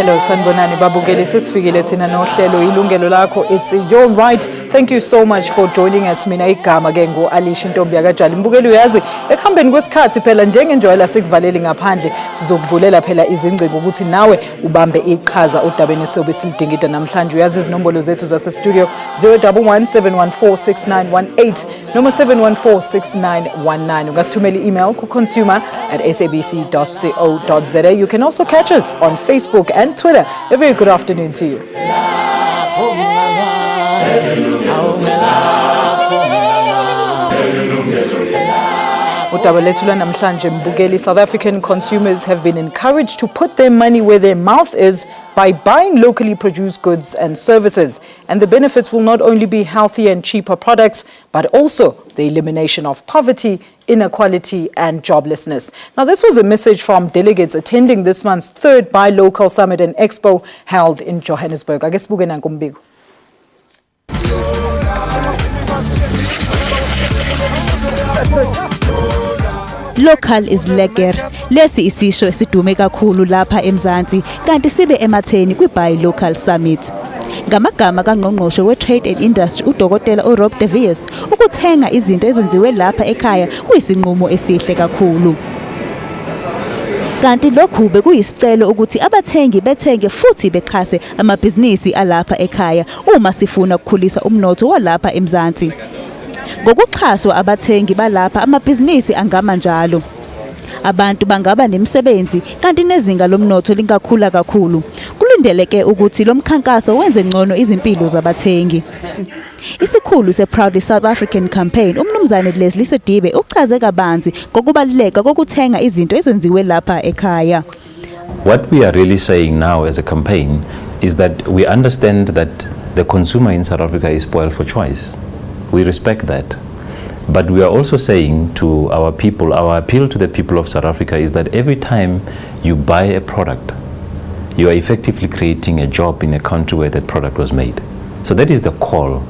Hello, sanibonani babukeli sesifikile thina nohlelo Yilungelo Lakho. It's your right. Thank you so much for joining us. Mina igama ke ngo-Alish Intombi yakajali. Mbukeli uyazi ekuhambeni kwesikhathi phela njengenjwayela sikuvaleli ngaphandle sizokuvulela phela izingcingo ukuthi nawe ubambe iqhaza udabeni sobe silidingida namhlanje. Uyazi izinombolo zethu zase studio 011-714-6918 noma 714-6919. Ungasithumela email ku consumer@sabc.co.za. You can also catch us on Facebook and Twitter. A very good afternoon to you. South African consumers have been encouraged to put their money where their mouth is by buying locally produced goods and services. And the benefits will not only be healthier and cheaper products, but also the elimination of poverty, inequality and joblessness. Now, this was a message from delegates attending this month's third Local Summit and Expo held in Johannesburg. I guess Local is lekker. Lesi isisho esidume kakhulu lapha eMzansi kanti sibe ematheni kwi-Local Summit. Ngamagama kaNgqongqoshe we-Trade and Industry uDokotela Rob de Villiers, ukuthenga izinto ezenziwe lapha ekhaya kuyisinqumo esihle kakhulu. Kanti lokhu bekuyisicelo ukuthi abathengi bethenge futhi bexhase amabhizinisi alapha ekhaya uma sifuna ukukhulisa umnotho walapha eMzansi. Ngokuxhaswa abathengi balapha amabhizinisi angama njalo. Abantu bangaba nemisebenzi kanti nezinga lomnotho lingakhula kakhulu. Kulindeleke ukuthi lo mkhankaso wenze ngcono izimpilo zabathengi. Isikhulu se-Proudly South African campaign umnumzane Leslie Sedibe uchaze kabanzi ngokubaluleka kokuthenga izinto ezenziwe lapha ekhaya. What we are really saying now as a campaign is that we understand that the consumer in South Africa is spoiled for choice. We respect that. But we are also saying to our people, our appeal to the people of South Africa is that every time you buy a product, you are effectively creating a job in a country where that product was made. So that is the call.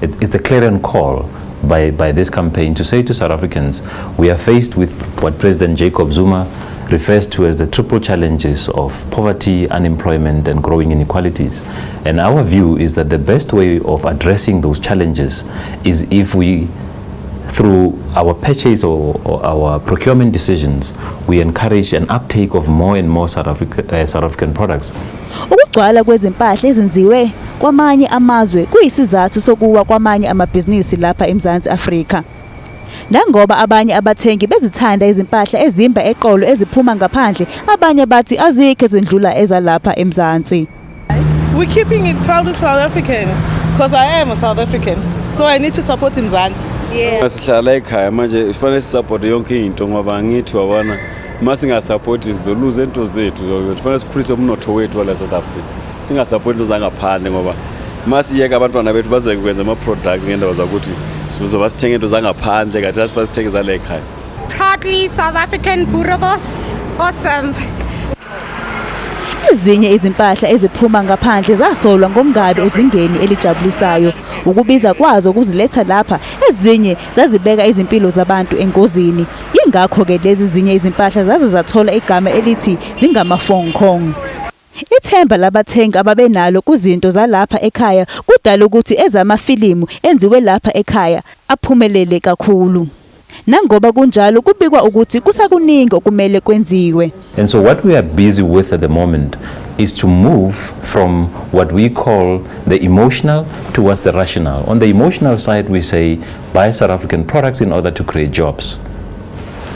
It's a clarion call by this campaign to say to South Africans, we are faced with what President Jacob Zuma refers to as the triple challenges of poverty, unemployment, and growing inequalities. And our view is that the best way of addressing those challenges is if we, through our purchase or our procurement decisions, we encourage an uptake of more and more South African products. Ukugcwala kwezimpahla ezenziwe kwamanye amazwe kuyisizathu sokuwa kwamanye amabhizinisi lapha eMzansi Afrika. Nangoba abanye abathengi bezithanda izimpahla ezimba eqolo eziphuma ngaphandle, abanye bathi azikho ezindlula ezalapha eMzansi. We're keeping it proudly South African because I am a South African, so I need to support Mzansi. Yeah. Masihlala ekhaya manje ifanele support yonke into ngoba ngithi wabona masinga support izoluze into zethu kufanele sikhulise umnotho wethu wala South Africa. Singa support into zangaphandle ngoba masiyeka abantwana bethu bazokwenza ama products ngendaba zakuthi sizoba sithenga into zangaphandle kanti asifanele sithenge zale ekhaya. Proudly South African boerewors. Awesome. Ezinye izimpahla eziphuma ngaphandle zasolwa ngomngabe ezingeni elijabulisayo. Ukubiza kwazo ukuziletha lapha, ezinye zazibeka izimpilo zabantu engozini. Yingakho ke lezi zinye izimpahla zazathola igama elithi zingama-Fong Kong. Ithemba labathengi ababenalo kuzinto zalapha ekhaya kudala ukuthi ezamafilimu enziwe lapha ekhaya aphumelele kakhulu. Nangoba kunjalo kubikwa ukuthi kusakuningi okumele kwenziwe. And so what we are busy with at the moment is to move from what we call the emotional towards the rational. On the emotional side, we say buy South African products in order to create jobs.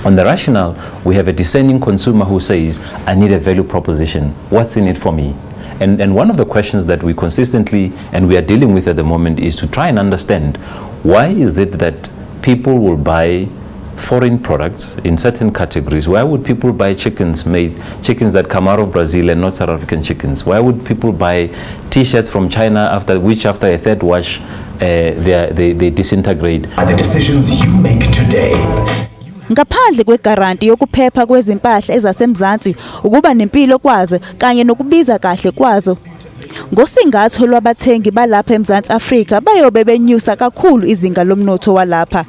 On the rational, we have a discerning consumer who says, I need a value proposition. What's in it for me? And one of the questions that we consistently and we are dealing with at the moment is to try and understand why is it that people will buy foreign products in certain categories. Why would people buy chickens that come out of Brazil and not South African chickens? Why would people buy T-shirts from China after a third wash they disintegrate? Are the decisions you make today? Ngaphandle kwegaranti yokuphepha kwezimpahla ezasemzansi, ukuba nempilo kwazo kanye nokubiza kahle kwazo. Ngosingatho lwabathengi balapha eMzansi Afrika bayobe benyusa kakhulu izinga lomnotho walapha.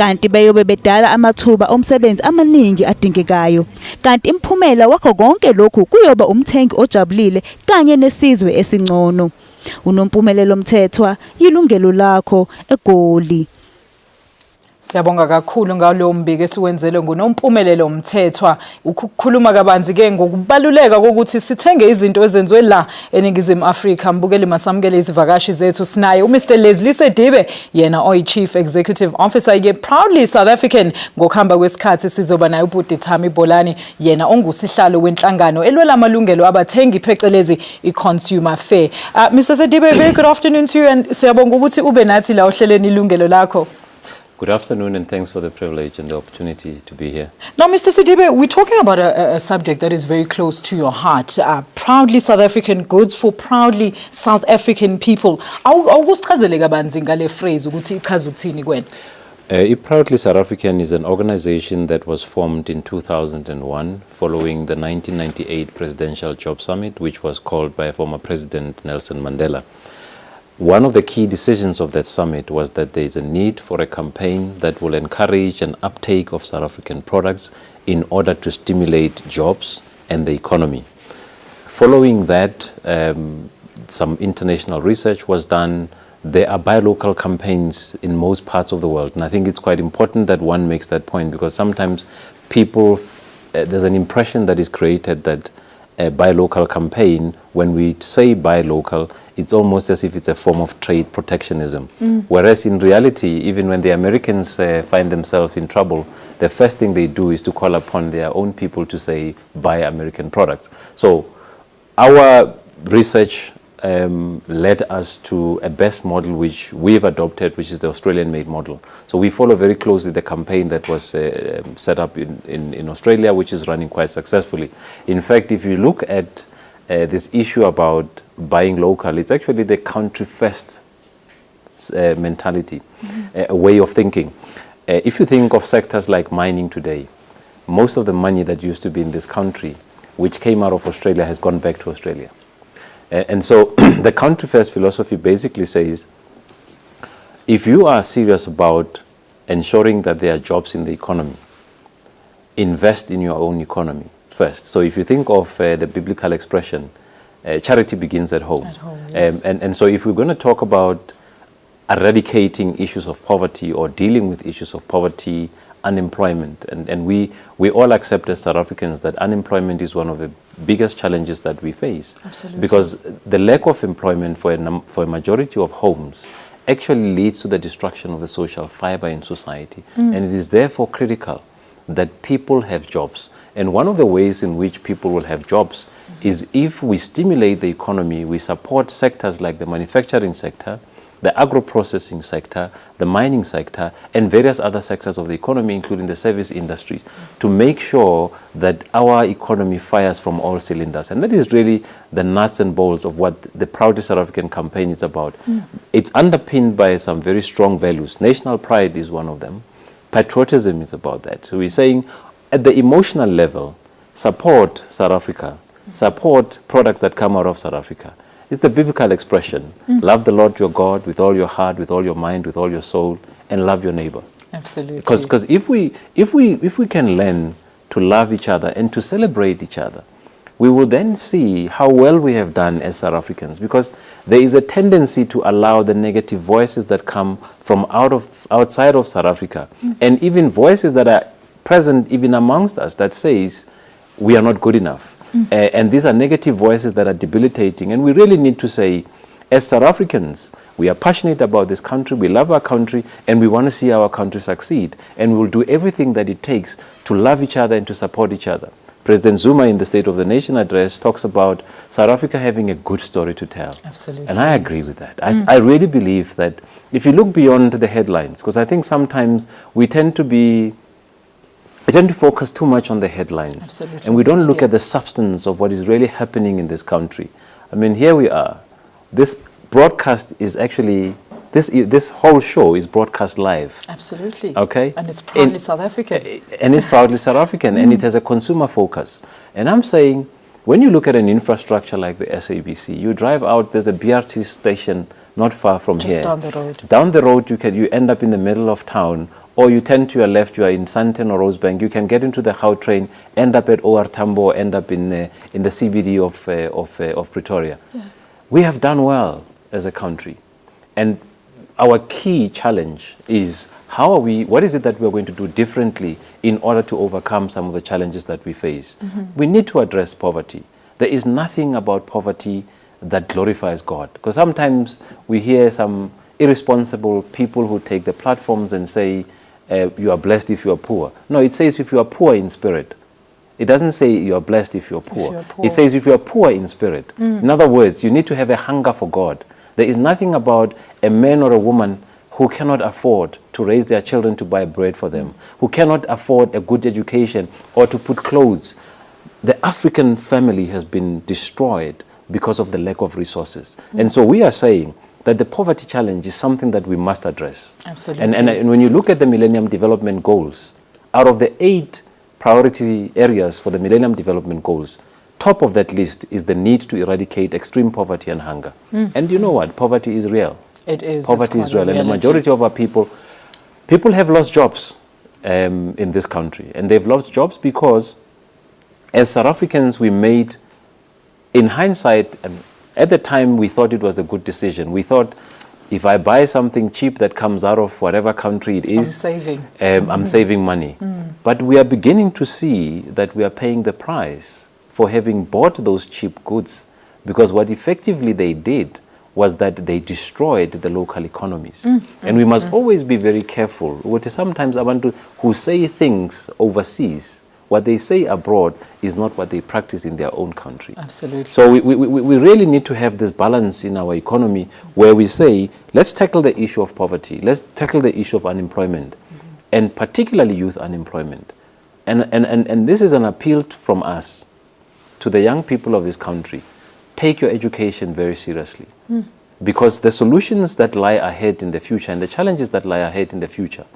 kanti beyobe bedala amathuba omsebenzi amaningi adingekayo. Kanti imphumela wakho konke lokhu kuyoba umthengi ojabulile kanye nesizwe esingcono. Unompumelelo Mthethwa, Yilungelo Lakho, eGoli. Siyabonga kakhulu ngalo mbiko esiwenzele nguNompumelelo Mthethwa ukukhuluma kabanzi ke ngokubaluleka kokuthi sithenge izinto ezenziwe la eNingizimu Afrika. Mbukeli masamukele izivakashi zethu sinaye uMr Leslie Sedibe yena oyi-Chief Executive Officer ye Proudly South African. Ngokuhamba kwesikhathi sizoba naye uBhuti Thami Bolani yena ongusihlalo wenhlangano elwela amalungelo abathengi phecelezi i-Consumer Fair. Mr Sedibe, very good afternoon to you and siyabonga ukuthi ube nathi la ohlelweni Ilungelo Lakho. Good afternoon and thanks for the privilege and the opportunity to be here. Now, Mr. Sidibe, we're talking about a subject that is very close to your heart. Proudly South African goods for proudly South African people. Awukusichazele kabanzi ngale phrase ukuthi ichaza ukuthini kwena? Proudly South African is an organization that was formed in 2001 following the 1998 Presidential Job Summit, which was called by former President Nelson Mandela. One of the key decisions of that summit was that there is a need for a campaign that will encourage an uptake of South African products in order to stimulate jobs and the economy. Following that, some international research was done. There are buy local campaigns in most parts of the world, and I think it's quite important that one makes that point because sometimes people, there's an impression that is created that a buy local campaign, when we say buy local, it's almost as if it's a form of trade protectionism. Whereas in reality, even when the Americans find themselves in trouble, the first thing they do is to call upon their own people to say buy American products. So our research led us to a best model which we've adopted, which is the Australian-made model. So we follow very closely the campaign that was set up in Australia, which is running quite successfully. In fact, if you look at this issue about buying local, it's actually the country-first mentality, a way of thinking. If you think of sectors like mining today, most of the money that used to be in this country, which came out of Australia, has gone back to Australia. And so the country-first philosophy basically says, if you are serious about ensuring that there are jobs in the economy, invest in your own economy first. So if you think of the biblical expression, charity begins at home. At home, yes. And so if we're going to talk about eradicating issues of poverty or dealing with issues of poverty, unemployment, and we all accept as South Africans that unemployment is one of the biggest challenges that we face. Absolutely. Because the lack of employment for a majority of homes actually leads to the destruction of the social fiber in society. And it is therefore critical that people have jobs. And one of the ways in which people will have jobs is if we stimulate the economy, we support sectors like the manufacturing sector, the agro-processing sector, the mining sector, and various other sectors of the economy, including the service industries, to make sure that our economy fires from all cylinders. And that is really the nuts and bolts of what the Proudly South African campaign is about. It's underpinned by some very strong values. National pride is one of them. Patriotism is about that. So we're saying at the emotional level, support South Africa, support products that come out of South Africa. It's the biblical expression. Love the Lord your God with all your heart, with all your mind, with all your soul, and love your neighbor. Absolutely. Because if we can learn to love each other and to celebrate each other, we will then see how well we have done as South Africans. Because there is a tendency to allow the negative voices that come from outside of South Africa, and even voices that are present even amongst us that says we are not good enough. And these are negative voices that are debilitating. And we really need to say, as South Africans, we are passionate about this country, we love our country, and we want to see our country succeed. And we'll do everything that it takes to love each other and to support each other. President Zuma in the State of the Nation address talks about South Africa having a good story to tell. Absolutely. And I agree with that. I really believe that if you look beyond the headlines, because I think sometimes we tend to focus too much on the headlines. Absolutely. And we don't look at the substance of what is really happening in this country. I mean, here we are. This broadcast is actually, this whole show is broadcast live. Absolutely. Okay? And it's proudly South African. And it's proudly South African, and it has a consumer focus. And I'm saying, when you look at an infrastructure like the SABC, you drive out, there's a BRT station not far from here. Just down the road. Down the road, you end up in the middle of town or you turn to your left, you are in Sandton or Rosebank, you can get into the Gauteng, end up at OR Tambo, end up in the CBD of Pretoria. Yeah. We have done well as a country. And our key challenge is what is it that we're going to do differently in order to overcome some of the challenges that we face? We need to address poverty. There is nothing about poverty that glorifies God. Because sometimes we hear some irresponsible people who take the platforms and say, you are blessed if you are poor. No, it says if you are poor in spirit. It doesn't say you are blessed if you are poor. It says if you are poor in spirit. In other words, you need to have a hunger for God. There is nothing about a man or a woman who cannot afford to raise their children to buy bread for them, who cannot afford a good education or to put clothes. The African family has been destroyed because of the lack of resources. And so we are saying that the poverty challenge is something that we must address. Absolutely. And when you look at the Millennium Development Goals, out of the 8 priority areas for the Millennium Development Goals, top of that list is the need to eradicate extreme poverty and hunger. And you know what? Poverty is real. It is. Poverty is real. And the majority of our people have lost jobs in this country. And they've lost jobs because as South Africans, we made, in hindsight, and at the time we thought it was a good decision. We thought, if I buy something cheap that comes out of whatever country it is, I'm saving money. But we are beginning to see that we are paying the price for having bought those cheap goods, because what effectively they did was that they destroyed the local economies. And we must always be very careful. Sometimes abantu who say things overseas, what they say abroad is not what they practice in their own country. Absolutely. So we really need to have this balance in our economy where we say, let's tackle the issue of poverty, let's tackle the issue of unemployment, and particularly youth unemployment. And this is an appeal from us to the young people of this country. Take your education very seriously, because the solutions that lie ahead in the future and the challenges that lie ahead in the future,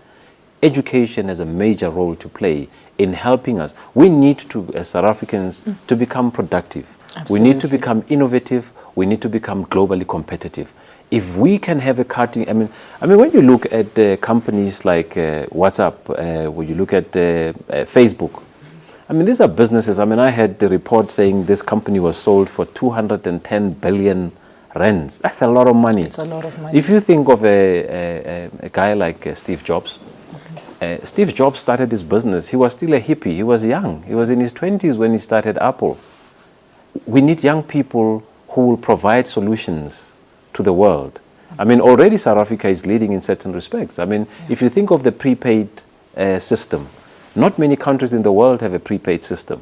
education has a major role to play in helping us. We need to, as South Africans, to become productive. Absolutely. We need to become innovative. We need to become globally competitive. If we can have a cutting, I mean, when you look at companies like WhatsApp, when you look at Facebook, I mean, these are businesses. I mean, I had the report saying this company was sold for 210 billion rands. That's a lot of money. It's a lot of money. If you think of a guy like Steve Jobs, Steve Jobs started his business. He was still a hippie. He was young. He was in his 20s when he started Apple. We need young people who will provide solutions to the world. I mean, already South Africa is leading in certain respects. I mean, if you think of the prepaid system, not many countries in the world have a prepaid system.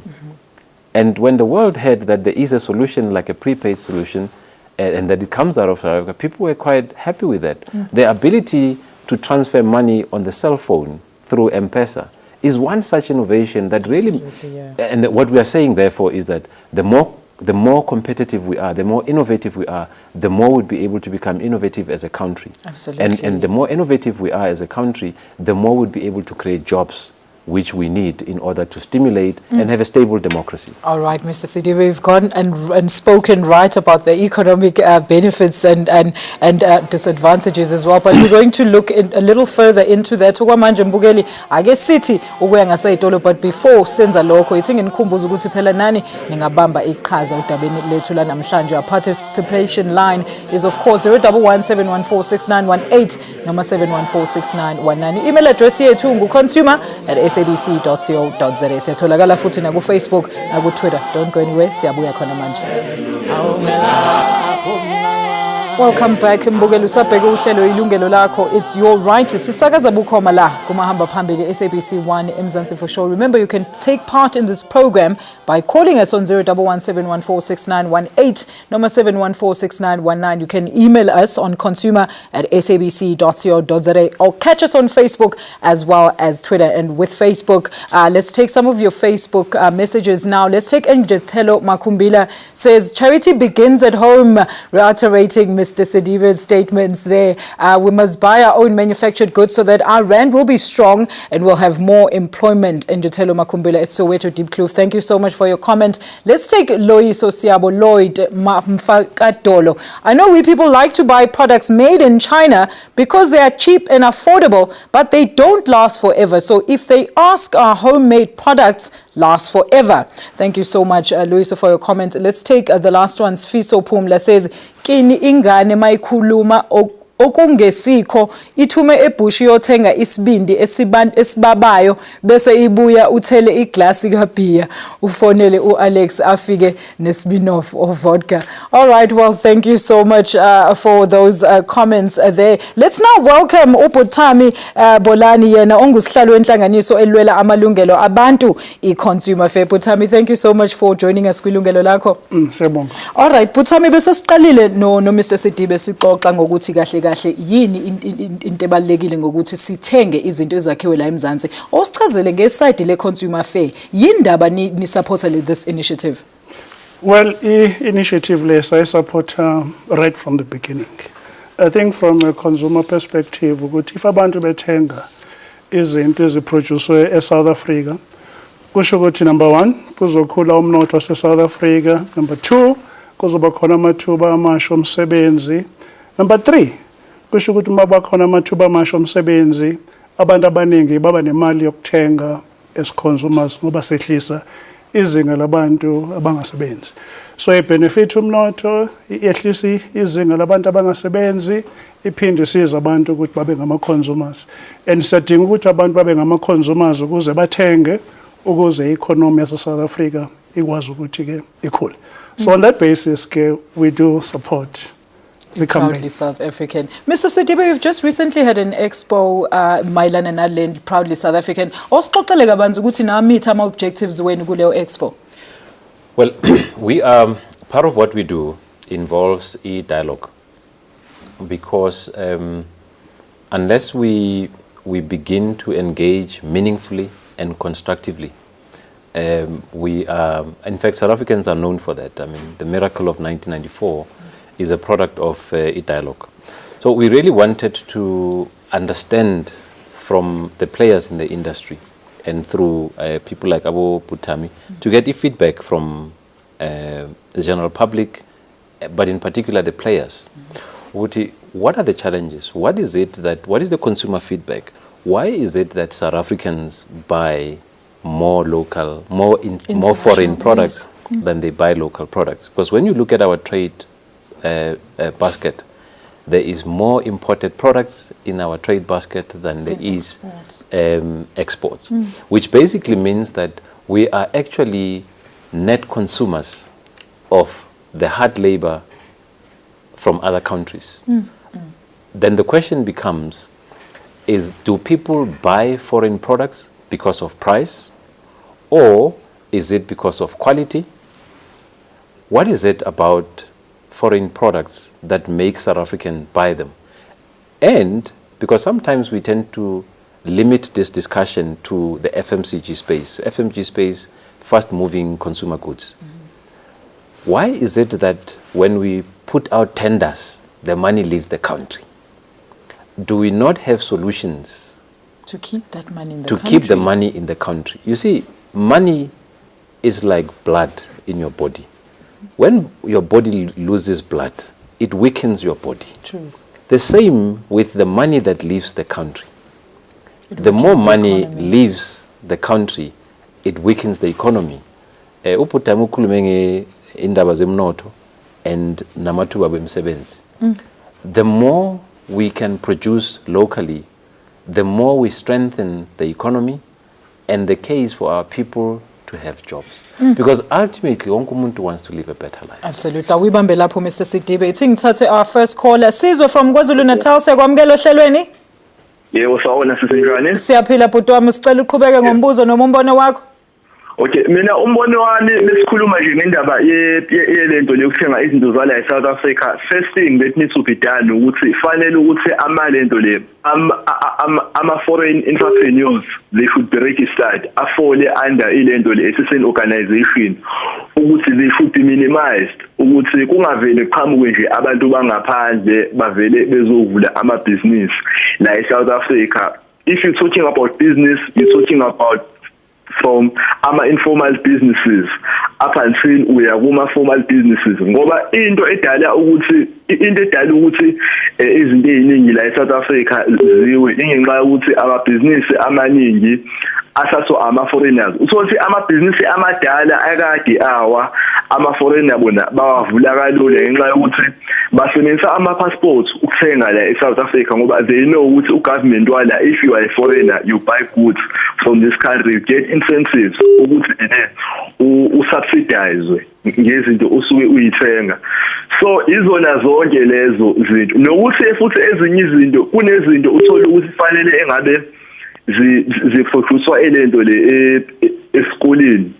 And when the world heard that there is a solution like a prepaid solution and that it comes out of South Africa, people were quite happy with that. The ability to transfer money on the cell phone through M-Pesa is one such innovation that really, and what we are saying therefore is that the more competitive we are, the more innovative we are, the more we'll be able to become innovative as a country. Absolutely. And the more innovative we are as a country, the more we'll be able to create jobs which we need in order to stimulate and have a stable democracy. All right, Mr. Sidi, we've gone and spoken right about the economic benefits and disadvantages as well, but we're going to look a little further into that. Okwamanje Mbukeli, I guess city ukuya ngasayitolo, but before senza lokho ithi nginikhumbuza ukuthi phela nani ningabamba iqhaza udabeni lethu la namhlanje. Our participation line is of course 011-714-6918 noma 714-6919. Email address yethu consumer@sabc.co.za. Siyatholakala futhi na ku Facebook na ku Twitter. Don't go anywhere. Siyabuya khona manje. Welcome back. Mbukeli usabheke uhlelo Yilungelo Lakho. It's your right. Sisakaza bukhoma la kumahamba phambili SABC 1 eMzansi for sure. Remember, you can take part in this program by calling us on 011-714-6918 noma 714-6919. You can email us on consumer@sabc.co.za or catch us on Facebook as well as Twitter. And with Facebook, let's take some of your Facebook messages now. Let's take Njetelo Makumbila says charity begins at home, reiterating Mr. Sidibe's statements there. We must buy our own manufactured goods so that our rand will be strong and we'll have more employment. Njethelo Makumbila at Soweto Deep Kloof. Thank you so much for your comment. Let's take Loyiso Siabo Lloyd Mfakadolo. I know we people like to buy products made in China because they are cheap and affordable, but they don't last forever. So if they ask, our homemade products last forever. Thank you so much, Loyiso, for your comment. Let's take the last one. Sfiso Pumla says, Kini ingane maikuluma okungesikho ithume ebushi yothenga isibindi esibabayo bese ibuya uthele iglasi kabhiya ufonele uAlex afike nesbinoff of vodka. All right, well, thank you so much for those comments there. Let's now welcome uButami Bolani yena ongusihlalo wenhlanganiso elwela amalungelo abantu iConsumer Fair. Butami, thank you so much for joining us kwilungelo lakho. Siyabonga. All right, Butami, bese siqalile no Mr. Sidibe sixoxa ngokuthi kahle yini into ebalekile ngokuthi sithenge izinto ezakhiwe la eMzansi. Osichazele ngeside le Consumer Fair. Yindaba ni support this initiative? Well, initiative less I support right from the beginning. I think from a consumer perspective, ukuthi if abantu bethenga izinto eziproduced eSouth Africa, kusho ukuthi number 1 kuzokhula umnotho waseSouth Africa, number 2 kuzoba khona amathuba amasha omsebenzi, number 3 kusho ukuthi uma khona amathuba amasha omsebenzi abantu abaningi baba nemali yokuthenga as consumers ngoba sehlisa izinga labantu abangasebenzi. So ibenefit umnotho yehlisa izinga labantu abangasebenzi iphinde isiza abantu ukuthi babe ngama-consumers, and sidinga ukuthi abantu babe ngama-consumers ukuze bathenge ukuze i-economy yase-South Africa ikwazi ukuthi ke ikhule. So on that basis we do support the campaign. Proudly South African. Mr. Sidibe, you've just recently had an expo, Mailan and Adland, Proudly South African. Osixoxele kabanzi ukuthi na meet ama objectives wenu kuleyo expo. Well, we are part of what we do involves dialogue, because unless we begin to engage meaningfully and constructively, we are, in fact, South Africans are known for that. I mean, the miracle of 1994 is a product of dialogue. So we really wanted to understand from the players in the industry and through people like Abu Butami to get feedback from the general public, but in particular the players. What are the challenges? What is the consumer feedback? Why is it that South Africans buy more local, more foreign products than they buy local products? Because when you look at our trade basket, there is more imported products in our trade basket than there is exports, which basically means that we are actually net consumers of the hard labor from other countries. Then the question becomes, do people buy foreign products because of price, or is it because of quality? What is it about foreign products that make South African buy them? And because sometimes we tend to limit this discussion to the FMCG space, fast-moving consumer goods. Why is it that when we put out tenders, the money leaves the country? Do we not have solutions to keep that money in the country? To keep the money in the country. You see, money is like blood in your body. When your body loses blood, it weakens your body. True. The same with the money that leaves the country. The more money leaves the country, it weakens the economy. Uputamu kulumenge indaba zemnotho and namathuba bemsebenzi. The more we can produce locally, the more we strengthen the economy and the case for our people to have jobs. Because ultimately, wonke umuntu wants to live a better life. Absolutely. Uyibambe lapho Mr. Sidibe. Ithi ngithathe our first caller. Sizwe from KwaZulu Natal. Siyakwamukela ohlelweni. Yebo, sawona sisinjani? Siyaphila bhuti wami, sicela uqhubeke ngombuzo noma umbono wakho. Okay, mina umbono wami lesikhuluma nje ngendaba yelento lokuthenga izinto zala eSouth Africa. First thing that needs to be done ukuthi fanele ukuthi amalento le ama foreign entrepreneurs they should be registered afole under ilento le SSN organization ukuthi they should be minimized ukuthi kungavele qhamuke nje abantu bangaphandle bavele bezovula ama business la eSouth Africa. If you're talking about business, you're talking about from informal businesses up until uya kuma formal businesses ngoba into edala ukuthi izinto eziningi la eSouth Africa ziwe ingenxa ukuthi business amaningi asaso foreigners usothi business amadala akade foreigner bona bawavula kalula ngenxa yokuthi basebenzisa passports ukuthenga la eSouth Africa ngoba they know ukuthi ugovernment wala if you are a foreigner you buy goods from this country you get incentives ukuthi usubsidize ngezinto osuke uyithenga. So izona zonke lezo zinto nokuthi futhi ezinye izinto kunezinto uthola ukuthi fanele engabe zifokuswa elento le esikoleni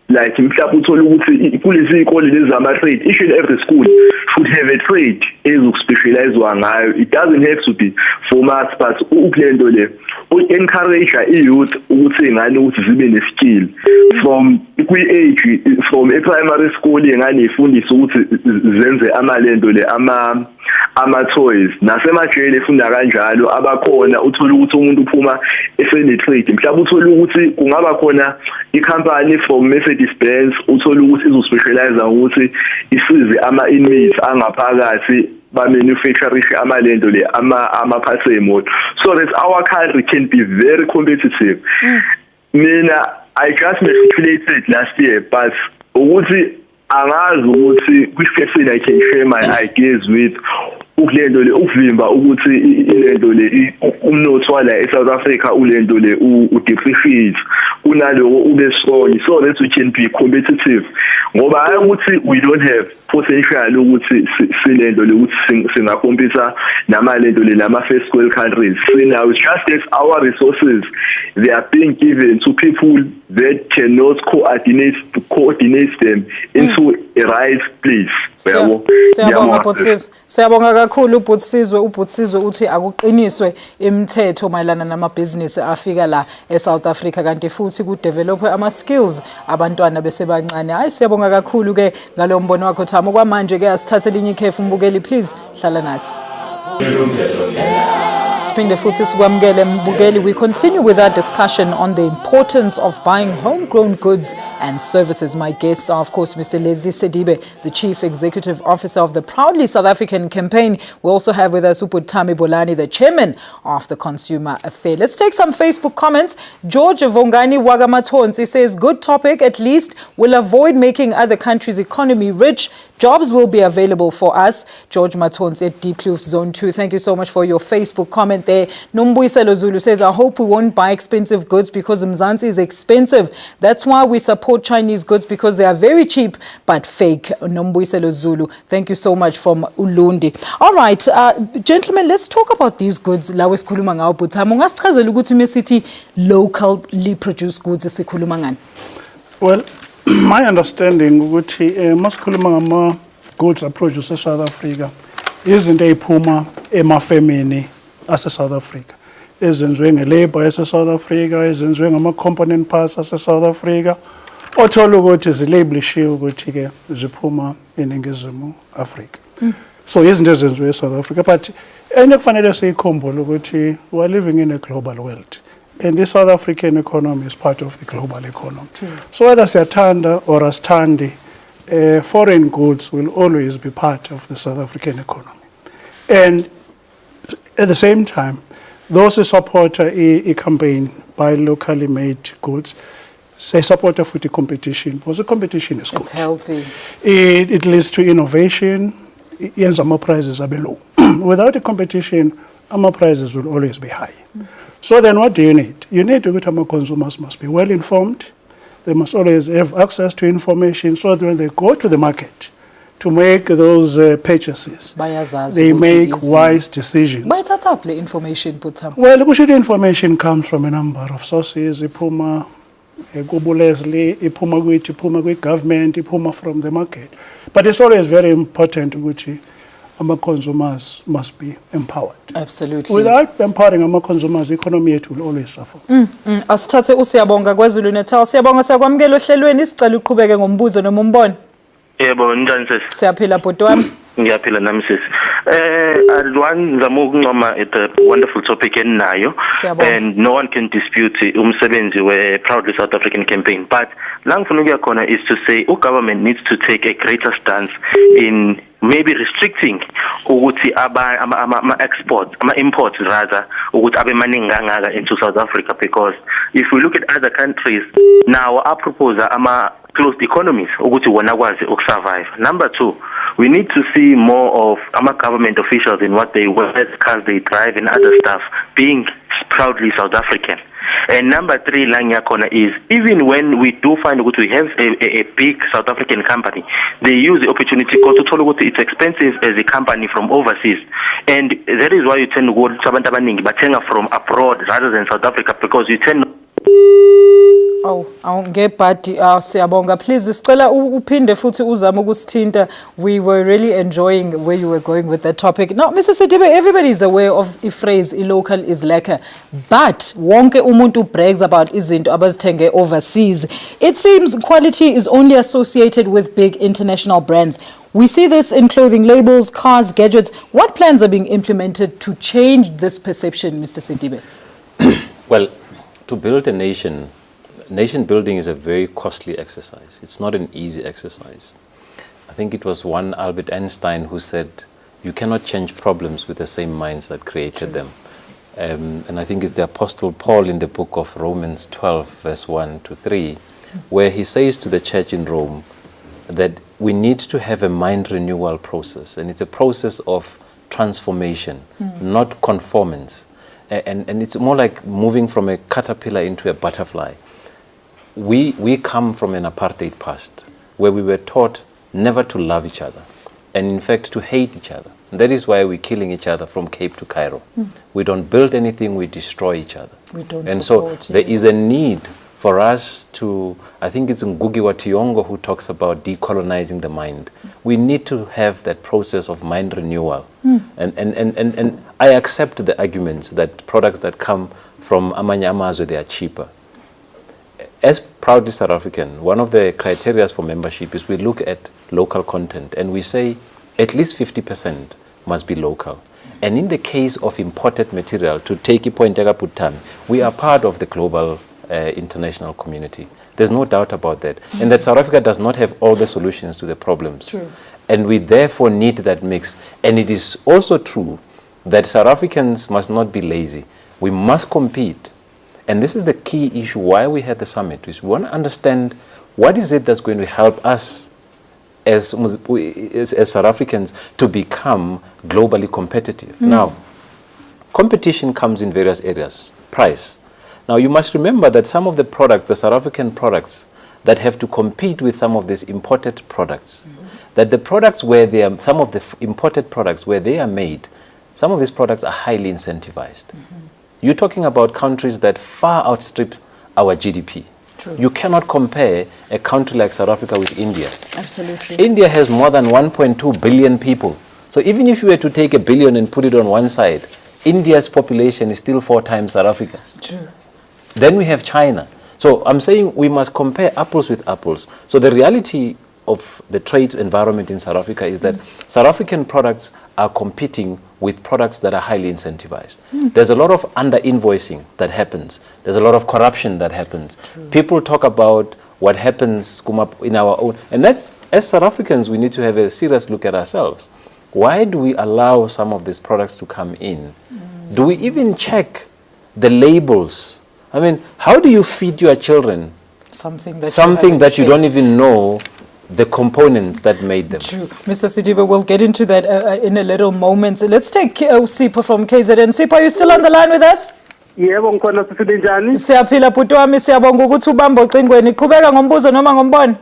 like mhlawumbe uthola ukuthi kulezi izikole lezi ama trade each and every school should have a trade ezokuspecializewa ngayo. It doesn't have to be for maths but ukulento le encourage youth ukuthi ingane ukuthi zibe ne skill from kwi-age from primary school ingane ifundiswe ukuthi zenze amalento le ama-toys nasemajele efunda kanjalo abakhona uthola ukuthi umuntu uphuma esene trade mhlawumbe uthola ukuthi kungaba khona i-company from Mercedes-Benz uthola ukuthi izospecialize ukuthi isize ama-inmates angaphakathi manufacture amalento le ama-parts emoto so that our country can be very competitive. Mina I just matriculated last year but ukuthi angazi ukuthi which person I can share my ideas with ukulento le ukuvimba ukuthi ilento le umnotho wala eSouth Africa ulento le udepreciate kunaloko ube strong so that we can be competitive ngoba ukuthi we don't have potential ukuthi silento le ukuthi singakompita namalento le nama first world countries. Now it's just that our resources they are being given to people that cannot coordinate them into a right place. Siyabonga kakhulu ubhutisizwe uthi akuqiniswe imithetho mayelana namabhizinisi afika la eSouth Africa kanti futhi ku develop ama skills abantwana besebancane. Hayi siyabonga kakhulu ke ngalo mbono wakho Thamo. Kwamanje ke asithathe linye ikhefu mbukeli please hlala nathi. Spinde futhi sikwamukele mbukeli. We continue with our discussion on the importance of buying homegrown goods and services. My guests are, of course, Mr. Leslie Sedibe, the Chief Executive Officer of the Proudly South African campaign. We also have with us Uputami Bolani, the Chairman of the Consumer Affair. Let's take some Facebook comments. George Vongani Wagamatonsi says, good topic, at least we'll avoid making other countries' economy rich. Jobs will be available for us. George Matonsi at Deep Kloof Zone 2. Thank you so much for your Facebook comment there. Nombuyiselo Zulu says, I hope we won't buy expensive goods because Mzansi is expensive. That's why we support Chinese goods because they are very cheap but fake. Nombuyiselo Zulu. Thank you so much from Ulundi. All right, gentlemen, let's talk about these goods. Lawe sikhuluma ngawo Bhuthamo. Ungasichazela ukuthi mesithi locally produced goods esikhuluma ngani? Well, my understanding ukuthi masikhuluma ngama goods are produced eSouth Africa izinto eziphuma emafemini ase-South Africa ezenziwe ngelabor ese-South Africa ezenziwe ngama-component parts ase-South Africa othola ukuthi zilabelishiwe ukuthi ke ziphuma eNingizimu Afrika. So izinto ezenziwe eSouth Africa but enye kufanele siyikhumbule ukuthi we are living in a global world. And the South African economy is part of the global economy. So whether siyathanda or asithandi, foreign goods will always be part of the South African economy. And at the same time, those who support a campaign by locally made goods, they support for the competition because the competition is good. It's healthy. It leads to innovation. Our prices are below. Without a competition, our prices will always be high. So then what do you need? You need to get our consumers must be well informed. They must always have access to information so that when they go to the market to make those purchases, they make wise decisions. Why is that information put up? Well, the information comes from a number of sources. Ipuma Kubu Leslie, iphuma kwithi, iphuma kwi-government, iphuma from the market. But it's always very important ukuthi consumers must be empowered. Absolutely. Without empowering consumers, the economy yethu will always suffer. Asithathe uSiyabonga kwaZulu Natal. Siyabonga siyakwamukela ohlelweni isicela uqhubeke ngombuzo noma umbono. Yebo, njani sisi? Siyaphila bhuti wami. Ngiyaphila nami sisi. Ngizama ukuncoma the wonderful topic enayo, and no one can dispute umsebenzi we Proudly South African campaign, but la ngifuna ukuya khona is to say government needs to take a greater stance in maybe restricting ukuthi ama exports, ama imports rather, ukuthi abe maningi kangaka into South Africa, because if we look at other countries now are proposing ama closed economies ukuthi wona kwazi ukusurvive. Number 2, we need to see more of our government officials in what they wear, the cars they drive, and other stuff being proudly South African. And number 3, Kona, is even when we do find that we have a big South African company, they use the opportunity to tell you it's expensive as a company from overseas. And that is why you tend to go to from abroad rather than South Africa, because you tend to ngebhadi siyabonga. Please sicela uphinde futhi uzame ukusithinta. We were really enjoying where you were going with that topic. Now, Mr. Sedibe, everybody is aware of the phrase "local is lekker," but wonke umuntu brags about izinto abazithenge overseas. It seems quality is only associated with big international brands. We see this in clothing labels, cars, gadgets. What plans are being implemented to change this perception, Mr. Sedibe? Well, to build a nation building is a very costly exercise. It's not an easy exercise. I think it was one Albert Einstein who said, you cannot change problems with the same minds that created them. And I think it's the Apostle Paul in the book of Romans 12, verse 1 to 3, where he says to the church in Rome that we need to have a mind renewal process. And it's a process of transformation, not conformance. And it's more like moving from a caterpillar into a butterfly. We come from an apartheid past where we were taught never to love each other and in fact to hate each other. And that is why we're killing each other from Cape to Cairo. We don't build anything, we destroy each other. We don't and support, so there is a need for us to, I think it's Ngugi wa Thiong'o who talks about decolonizing the mind. We need to have that process of mind renewal. And I accept the arguments that products that come from amanye amazwe, they are cheaper. As Proudly South African, one of the criteria for membership is we look at local content and we say at least 50% must be local. And in the case of imported material, to take a point, we are part of the global international community. There's no doubt about that. And that South Africa does not have all the solutions to the problems. True. And we therefore need that mix. And it is also true that South Africans must not be lazy. We must compete. And this is the key issue why we had the summit. We want to understand what is it that's going to help us as South Africans to become globally competitive. Now, competition comes in various areas. Price. Now, you must remember that some of the products, the South African products, that have to compete with some of these imported products, that the products where they are, some of the imported products where they are made, some of these products are highly incentivized. You're talking about countries that far outstrip our GDP. True. You cannot compare a country like South Africa with India. Absolutely. India has more than 1.2 billion people. So even if you were to take 1 billion and put it on one side, India's population is still 4 times South Africa. True. Then we have China. So I'm saying we must compare apples with apples. So the reality of the trade environment in South Africa is that South African products are competing with products that are highly incentivized. There's a lot of under-invoicing that happens. There's a lot of corruption that happens. People talk about what happens in our own. And that's, as South Africans, we need to have a serious look at ourselves. Why do we allow some of these products to come in? Do we even check the labels? I mean, how do you feed your children something that you don't even know the components that made them? True. Mr. Sedibe, we'll get into that in a little moment. Let's take Sipho from KZN. Sipho, are you still on the line with us? Yebo ngikhona siphile njani? Siyaphila bhuti wami, siyabonga ukuthi ubambe ocingweni. Qhubeka ngombuzo noma ngombono.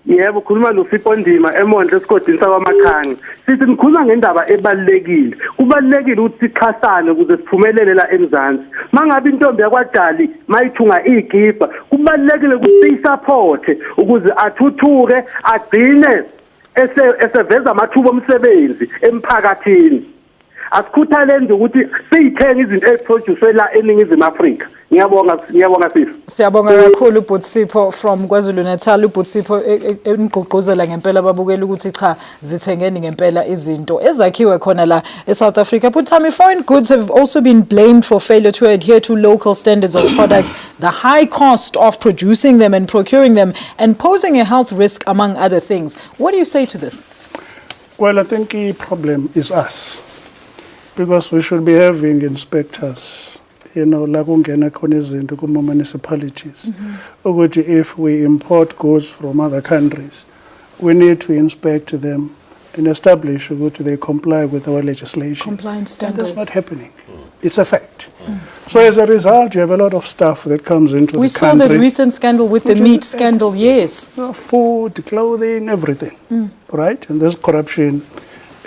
Yebo khuluma noSipho Ndima eMondle esigodini sakwaMakhange. Sithi nikhuluma ngendaba ebalekile. Kubalekile ukuthi sixhasane ukuze siphumelele la eMzansi. Mangabe intombi yakwaDali mayithunga igiba, kubalekile ukuthi support ukuze athuthuke agcine eseveza amathuba omsebenzi emphakathini. Asikhuthaleni ukuthi siyithenga izinto eziproduce la eNingizimu Afrika. Ngiyabonga sisi. Siyabonga kakhulu uButsipho from KwaZulu Natal. uButsipho engqoqozela ngempela babukela ukuthi cha zithengeni ngempela izinto ezakhiwe khona la eSouth Africa. But Tammy, foreign goods have also been blamed for failure to adhere to local standards of products, the high cost of producing them and procuring them, and posing a health risk among other things. What do you say to this? Well, I think the problem is us. Because we should be having inspectors, like ungena khona izinto kuma municipalities. Ukuthi if we import goods from other countries, we need to inspect them and establish that they comply with our legislation. Compliance standards. And that's not happening. It's a fact. So as a result, you have a lot of stuff that comes into the country. We saw the recent scandal with the meat scandal, yes. Food, clothing, everything, right? And there's corruption,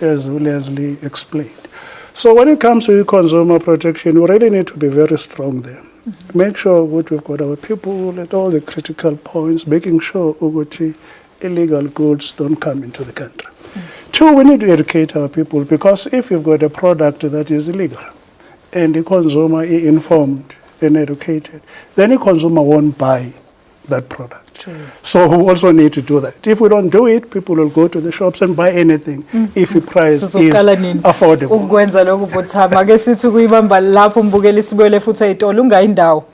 as Leslie explained. So when it comes to consumer protection, we really need to be very strong there. Make sure that we've got our people at all the critical points, making sure that illegal goods don't come into the country. Two, we need to educate our people, because if you've got a product that is illegal and the consumer is informed and educated, then the consumer won't buy that product. True. So we also need to do that. If we don't do it, people will go to the shops and buy anything if the price is affordable. Ukwenza lokho Buthama ake sithi kuyibamba lapho umbukeli sibuyele futhi ayitolo ungayindawo.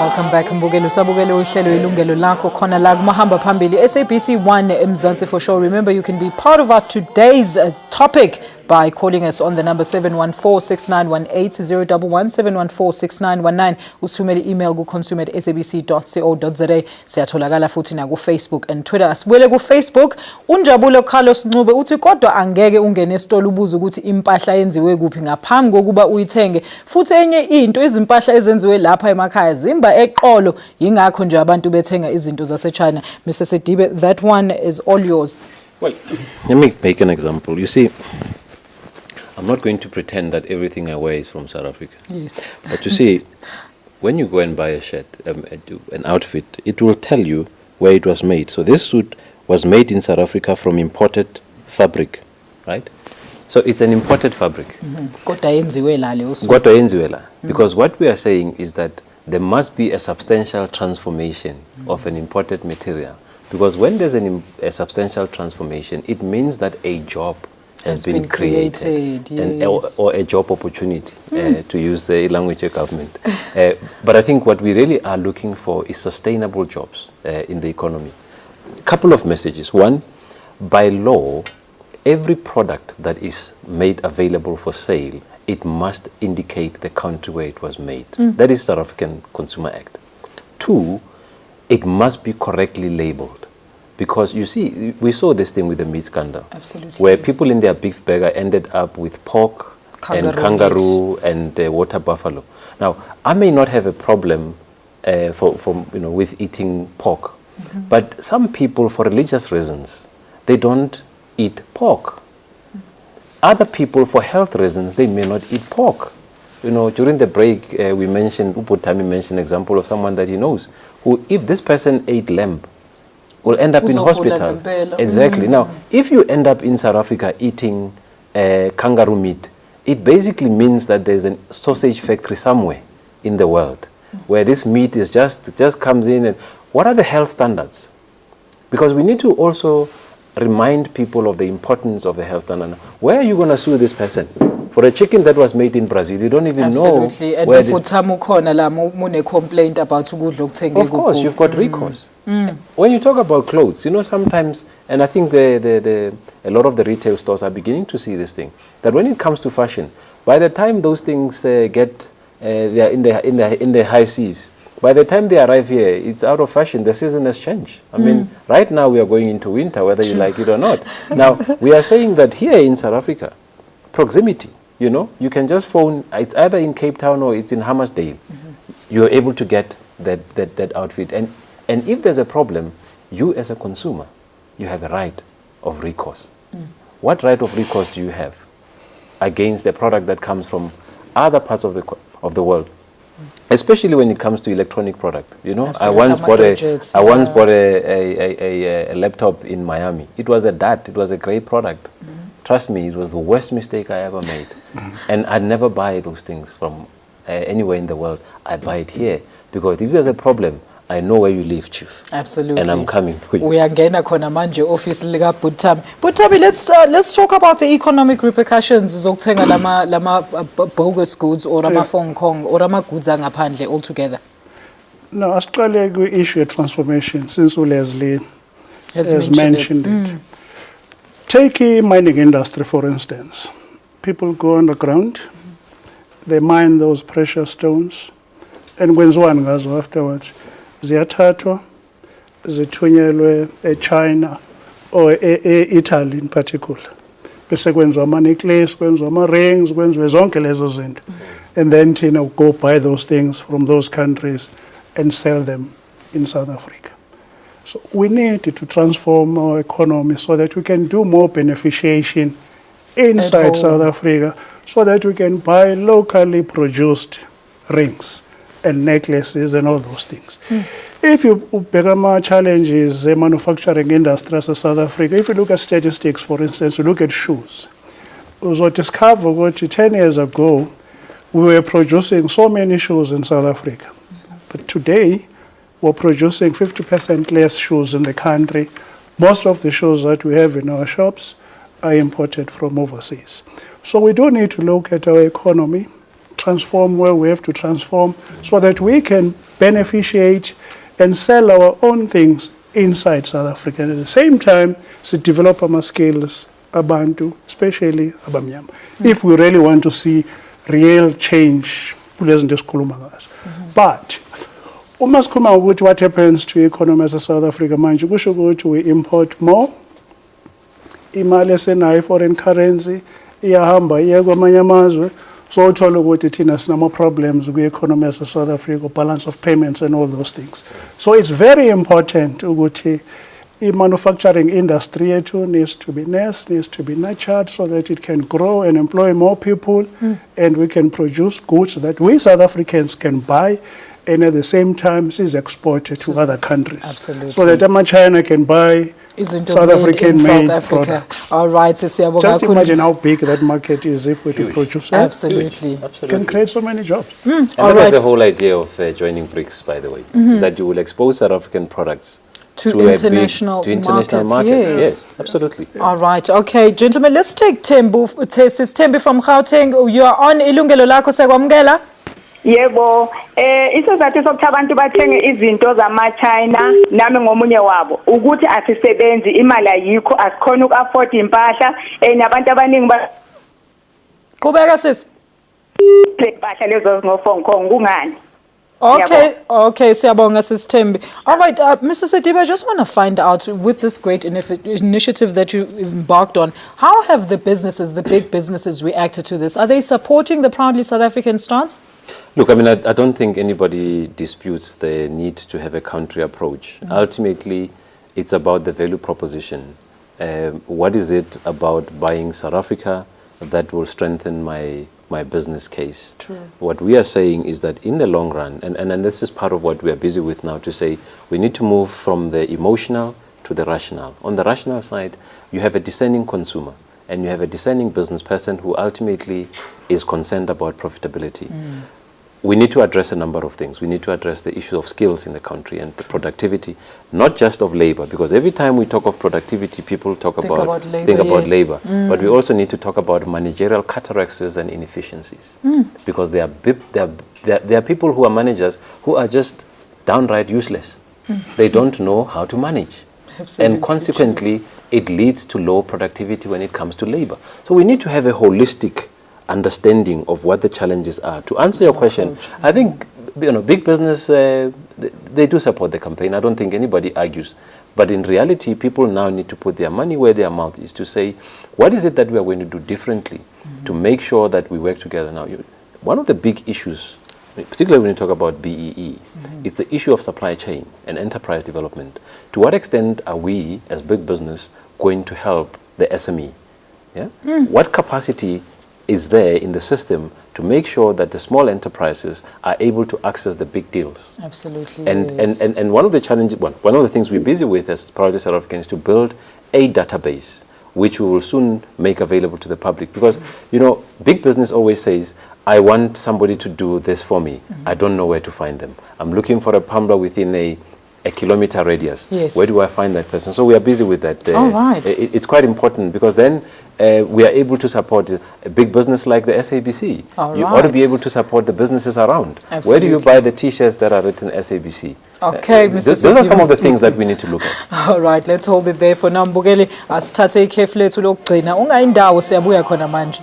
Welcome back mbukeli usabukele uhlelo Yilungelo Lakho khona la kumahamba phambili SABC 1 eMzansi for sure. Remember you can be part of our today's topic by calling us on the number 714-6918 011-714-6919. Usithumele email ku consumer@sabc.co.za. Siyatholakala futhi na ku Facebook and Twitter. Asibuyele ku Facebook. Unjabulo Carlos Ncube uthi kodwa angeke ungene esitolo ubuze ukuthi impahla yenziwe kuphi ngaphambi kokuba uyithenge. Futhi enye into izimpahla ezenziwe lapha emakhaya zimba eqolo, yingakho nje abantu bethenga izinto zase China. Mr. Sedibe, that one is all yours. Well, let me make an example. You see, I'm not going to pretend that everything I wear is from South Africa. Yes. But you see, when you go and buy a shirt, an outfit, it will tell you where it was made. So this suit was made in South Africa from imported fabric, right? So it's an imported fabric. Kodwa yenziwe la leyo suit. Kodwa yenziwe la. Because what we are saying is that there must be a substantial transformation of an imported material. Because when there's a substantial transformation, it means that a job has been created yes. or a job opportunity, to use the language of government. But I think what we really are looking for is sustainable jobs in the economy. A couple of messages. One, by law, every product that is made available for sale, it must indicate the country where it was made. That is South African Consumer Act. Two, it must be correctly labeled. Because you see, we saw this thing with the meat scandal. Absolutely. Where yes. people in their big burger ended up with pork and kangaroo and water buffalo. Now, I may not have a problem with eating pork. But some people, for religious reasons, they don't eat pork. Other people, for health reasons, they may not eat pork. During the break, we mentioned, Uputami mentioned an example of someone that he knows, who, if this person ate lamb, will end up in hospital. Exactly. Now, if you end up in South Africa eating kangaroo meat, it basically means that there's a sausage factory somewhere in the world where this meat is just comes in. And what are the health standards? Because we need to also remind people of the importance of the health standard. Where are you going to sue this person? For a chicken that was made in Brazil, you don't even know. Absolutely. And where complaint about of course, you've got recourse. When you talk about clothes, sometimes, and I think a lot of the retail stores are beginning to see this thing, that when it comes to fashion, by the time those things they are in the high seas, by the time they arrive here, it's out of fashion. The season has changed. I mean, right now we are going into winter, whether you like it or not. Now, we are saying that here in South Africa, proximity, you can just phone, it's either in Cape Town or it's in Hammersdale. You're able to get that outfit. And And if there's a problem, you as a consumer, you have a right of recourse. What right of recourse do you have against a product that comes from other parts of the world? Especially when it comes to electronic product. You know, I once bought a laptop in Miami. It was a DAT. It was a great product. Trust me, it was the worst mistake I ever made. And I'd never buy those things from anywhere in the world. I buy it here because if there's a problem, I know where you live, Chief. Absolutely. And I'm coming quick. We are going to manje office lika Butami. Butami, let's talk about the economic repercussions zokuthenga lama bogus goods or ama Hong Kong or ama goods angaphandle altogether. No, Australia will issue a transformation since Leslie has mentioned it. Take the mining industry, for instance. People go underground, they mine those precious stones, and kwenziwa ngazo afterwards. Ziyathathwa zithunyelwe eChina or Italy in particular. Bese kwenziwa ama-necklace, kwenziwa ama-rings, kwenziwe zonke lezo zinto. And then thina go buy those things from those countries and sell them in South Africa. So we need to transform our economy so that we can do more beneficiation inside South Africa so that we can buy locally produced rings and necklaces and all those things. If you become challenges the manufacturing industry as South Africa, if you look at statistics, for instance, you look at shoes, we discover what 10 years ago we were producing so many shoes in South Africa. But today we're producing 50% less shoes in the country. Most of the shoes that we have in our shops are imported from overseas. So we do need to look at our economy, transform where we have to transform so that we can beneficiate and sell our own things inside South Africa. And at the same time, to develop our skills, Abantu, especially Abamyama, if we really want to see real change. But what happens to economy as South Africa, we import more, imali esenayo foreign currency, iyahamba iya kwamanye amazwe. So uthola ukuthi thina sinama problems with economy as South Africa, balance of payments and all those things. So it's very important ukuthi manufacturing industry yethu needs to be nurtured so that it can grow and employ more people and we can produce goods that we South Africans can buy and at the same time is exported to other countries. Absolutely. So that China can buy South African made products. All right, just imagine how big that market is if we produce. Absolutely. Can create so many jobs. And that was the whole idea of joining BRICS, by the way, that you will expose South African products to international markets. Yes, absolutely. All right, okay, gentlemen, let's take Tembu. Sis Tembu from Gauteng. You are on Yilungelo Lakho, sekwamukela. Yebo, isizathu sokuthi abantu bathenge izinto zama-China nami ngomunye wabo ukuthi asisebenzi imali ayikho asikhona uku-afford impahla nabantu abaningi qhubeka sis impahla lezo ngo-Hong Kong kungani? Okay, siyabonga Sis Thembi. All right, Mr. Sediba, I just want to find out, with this great initiative that you embarked on, how have the businesses, the big businesses, reacted to this? Are they supporting the Proudly South African stance? Look, I mean, I don't think anybody disputes the need to have a country approach. Ultimately, it's about the value proposition. What is it about buying South Africa that will strengthen my business case? True. What we are saying is that in the long run, and this is part of what we are busy with now, to say we need to move from the emotional to the rational. On the rational side, you have a discerning consumer and you have a discerning business person who ultimately is concerned about profitability. We need to address a number of things. We need to address the issue of skills in the country and the productivity, not just of labor, because every time we talk of productivity, people think about labor. But we also need to talk about managerial cataracts and inefficiencies, because there are people who are managers who are just downright useless. They don't know how to manage. Absolutely. And consequently, it leads to low productivity when it comes to labor. So we need to have a holistic understanding of what the challenges are. To answer your question, I think big business, they do support the campaign. I don't think anybody argues. But in reality, people now need to put their money where their mouth is, to say, what is it that we are going to do differently to make sure that we work together? Now, one of the big issues, and this is part of what we are busy with now, to say we need to move from the emotional to the rational. On the rational side, you have a discerning consumer and you have a discerning business person who ultimately is concerned about profitability. We need to address a number of things. We need to address the issue of skills in the country and the productivity, not just of labor, because every time we talk of productivity, people think about labor. But we also need to talk about managerial cataracts and inefficiencies, because there are people who are managers who are just downright useless. They don't know how to manage. And consequently, it leads to low productivity when it comes to labor. So we need to have a holistic understanding of what the challenges are. To answer your question, I think particularly when you talk about BEE, it's the issue of supply chain and enterprise development. To what extent are we, as big business, going to help the SME? Yeah? What capacity is there in the system to make sure that the small enterprises are able to access the big deals? Absolutely. And one of the challenges, one of the things we're busy with as Project South African is to build a database which we will soon make available to the public. Because, big business always says, I want somebody to do this for me. I don't know where to find them. I'm looking for a plumber within a kilometer radius. Yes. Where do I find that person? So we are busy with that. All right. It's quite important because then we are able to support a big business like the SABC. You ought to be able to support the businesses around. Absolutely. Where do you buy the T-shirts that are written SABC? Okay, Mr. Those are some of the things that we need to look at. All right, let's hold it there for now. Mbukeli, asithathe ikhefu lethu lokugcina. Ungayindawo siyabuya khona manje.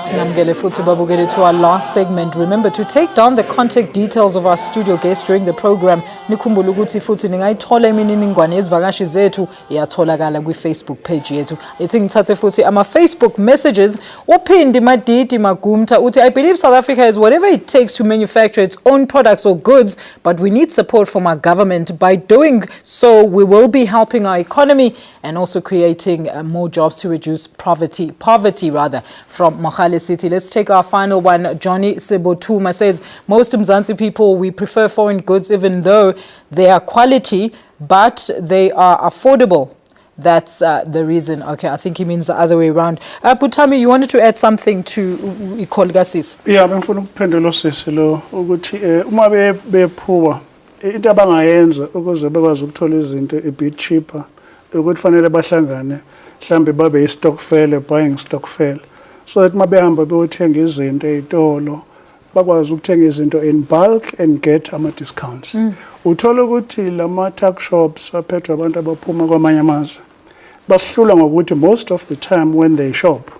Sinamukele futhi babukeli to our last segment. Remember to take down the contact details of our studio guests during the program. Nikhumbule ukuthi futhi ningayithola imininingwane yezivakashi zethu iyatholakala kwi-Facebook page yethu. Ithi ngithathe futhi ama-Facebook messages. Uphindi Madidi Magumta uthi, I believe South Africa has whatever it takes to manufacture its own products or goods, but we need support from our government. By doing so, we will be helping our economy and also creating more jobs to reduce poverty from Mohale City. Let's take our final one. Johnny Sebotuma says, most Mzansi people, we prefer foreign goods even though they are quality, but they are affordable. That's the reason. Okay, I think he means the other way around. Putami, you wanted to add something to Ikolgasis? Yeah, bengifuna ukuphendula usisi lo ukuthi uma bephuwa into abangayenza ukuze bekwazi ukuthola izinto a bit cheaper ukuthi fanele bahlangane mhlambe babe istokfele, buying stokfele, so that uma behamba beyothenga izinto ezitolo bakwazi ukuthenga izinto in bulk and get ama discounts. Uthola ukuthi lama tuck shops aphethwe abantu abaphuma kwamanye amazwe basihlula ngokuthi most of the time when they shop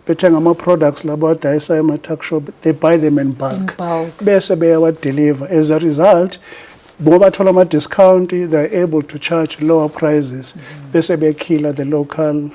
bethenga ama products labo adayisa ema tuck shop, they buy them in bulk. Bese beyawadeliver. As a result, ngoba thola ama discount, they're able to charge lower prices. Bese bekhila the local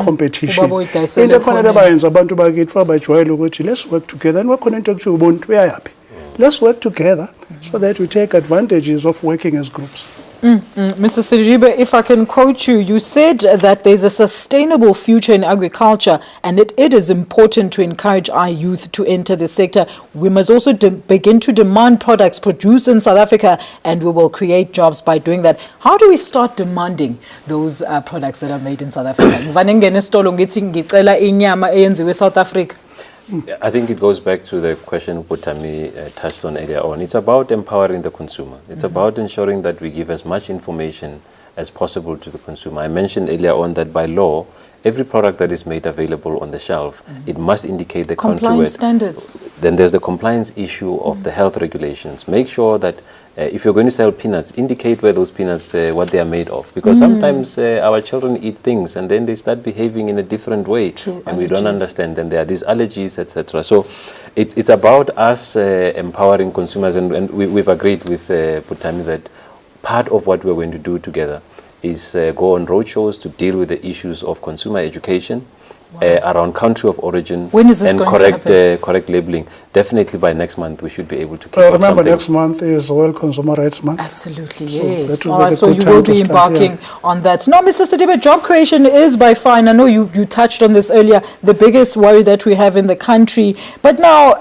competition. Into efanele bayenza abantu bakithi abajwayele ukuthi let's work together. And wakhona into ekuthiwa ubuntu uyaphi. Let's work together so that we take advantages of working as groups. Mr. Siribe, if I can quote you, you said that there's a sustainable future in agriculture and it is important to encourage our youth to enter the sector. We must also begin to demand products produced in South Africa and we will create jobs by doing that. How do we start demanding those products that are made in South Africa? South Africa. I think it goes back to the question Putami touched on earlier on. It's about empowering the consumer. It's about ensuring that we give as much information as possible to the consumer. I mentioned earlier on that by law, every product that is made available on the shelf, it must indicate the country compliance standards. Then there's the compliance issue of the health regulations. Make sure that if you're going to sell peanuts, indicate where those peanuts, what they are made of. Because sometimes our children eat things and then they start behaving in a different way. And we don't understand. And there are these allergies, etc. So it's about us empowering consumers. And we've agreed with Putami that part of what we're going to do together is go on roadshows to deal with the issues of consumer education around country of origin. When is this going to happen? Correct labeling. Definitely by next month we should be able to keep remember something. Next month is World Consumer Rights Month. Absolutely, yes. All right, so you will be embarking on that. Now, Mr. Sidibe, job creation is by far, and I know you touched on this earlier, the biggest worry that we have in the country. But now,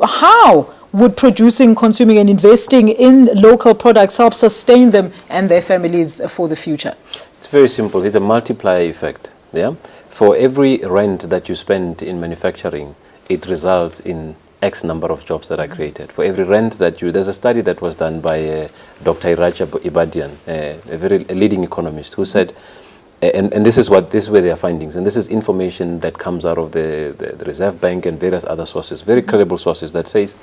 how would producing, consuming and investing in local products help sustain them and their families for the future? It's very simple. It's a multiplier effect. Yeah. For every rand that you spend in manufacturing, it results in X number of jobs that are created. For every rand that there's a study that was done by Dr. Iracha Ibadian, a leading economist, who said, and this is where their findings, and this is information that comes out of the Reserve Bank and various other sources, very credible sources, that says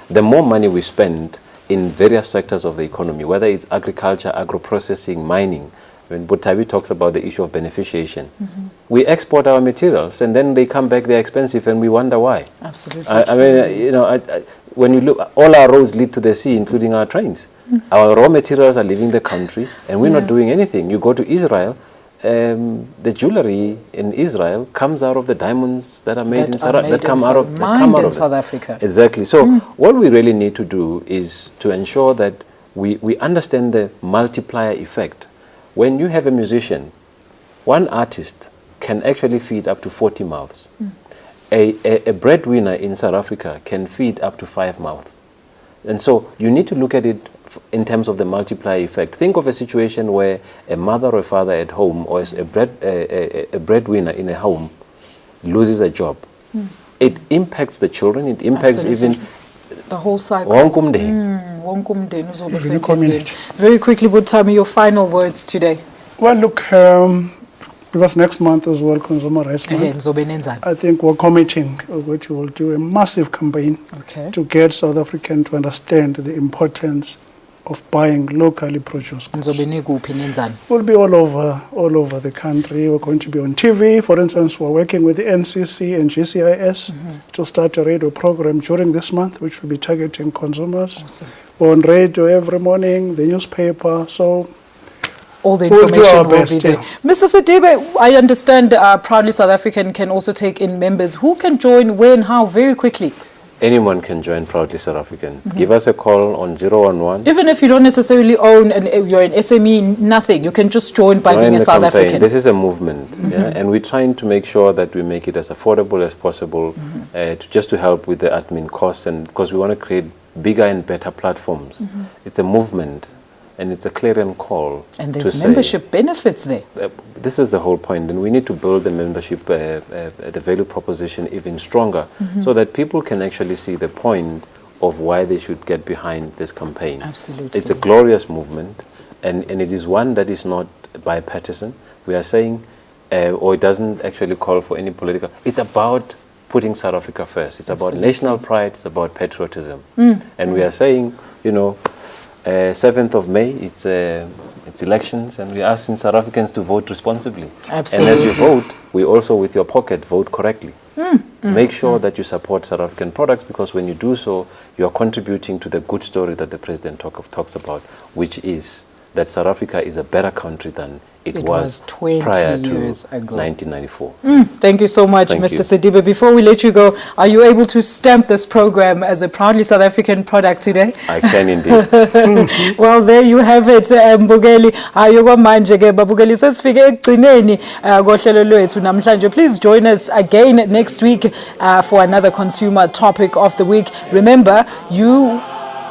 the more money we spend in various sectors of the economy, whether it's agriculture, agro-processing, mining. When Butabi talks about the issue of beneficiation, we export our materials and then they come back, they're expensive, and we wonder why. Absolutely. I mean, when you look, all our roads lead to the sea, including our trains. Our raw materials are leaving the country and we're not doing anything. You go to Israel, the jewelry in Israel comes out of the diamonds that are made in South Africa. South Africa. Exactly. So what we really need to do is to ensure that we understand the multiplier effect. When you have a musician, one artist can actually feed up to 40 mouths. A breadwinner in South Africa can feed up to 5 mouths. And so you need to look at it in terms of the multiplier effect. Think of a situation where a mother or a father at home, or a breadwinner in a home, loses a job. It impacts the children, it impacts even the whole cycle. Very quickly, Butami, your final words today. Well, look, because next month as well, Consumer Rights Month, I think we're committing, which will do a massive campaign to get South Africans to understand the importance of buying locally produced goods. We'll be all over the country. We're going to be on TV. For instance, we're working with the NCC and GCIS to start a radio program during this month, which will be targeting consumers. Awesome. We're on radio every morning, the newspaper. So all the information will be there. Mr. Sidibe, I understand Proudly South African can also take in members. Who can join, when, how, very quickly? Anyone can join Proudly South African. Give us a call on 011. Even if you don't necessarily own and you're an SME, nothing. You can just join by being a South African. This is a movement, and we're trying to make sure that we make it as affordable as possible, just to help with the admin costs, and because we want to create bigger and better platforms. It's a movement, and it's a clarion call. And there's membership benefits there. This is the whole point, and we need to build the membership, the value proposition even stronger, so that people can actually see the point of why they should get behind this campaign. Absolutely. It's a glorious movement, and it is one that is not bipartisan. We are saying, or it doesn't actually call for any political. It's about putting South Africa first. It's about national pride. It's about patriotism. And we are saying, 7th of May, it's elections, and we're asking South Africans to vote responsibly. Absolutely. And as you vote, we also, with your pocket, vote correctly. Make sure that you support South African products, because when you do so, you are contributing to the good story that the President talks about, which is that South Africa is a better country than it was 20 prior years to ago. 1994. Thank you so much, Mr. Sidibe. Before we let you go, are you able to stamp this program as a Proudly South African product today? I can indeed. Well, there you have it, Mbugeli. Babugeli sesifike ekugcineni kohlelo lwethu namhlanje. Please join us again next week for another consumer topic of the week. Remember,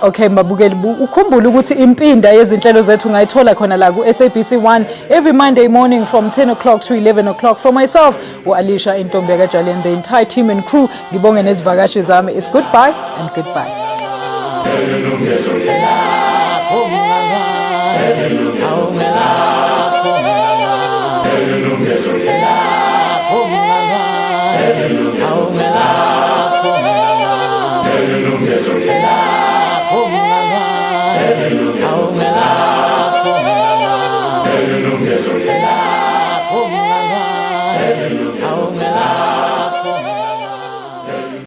Okay, Mabugeli, ukhumbula ukuthi impinda yezinhlelo zethu ungayithola khona la ku SABC 1 every Monday morning from 10 o'clock to 11 o'clock. For myself, Alisha Intombeka Jali and the entire team and crew, ngibonge nezivakashi zami. It's goodbye and goodbye.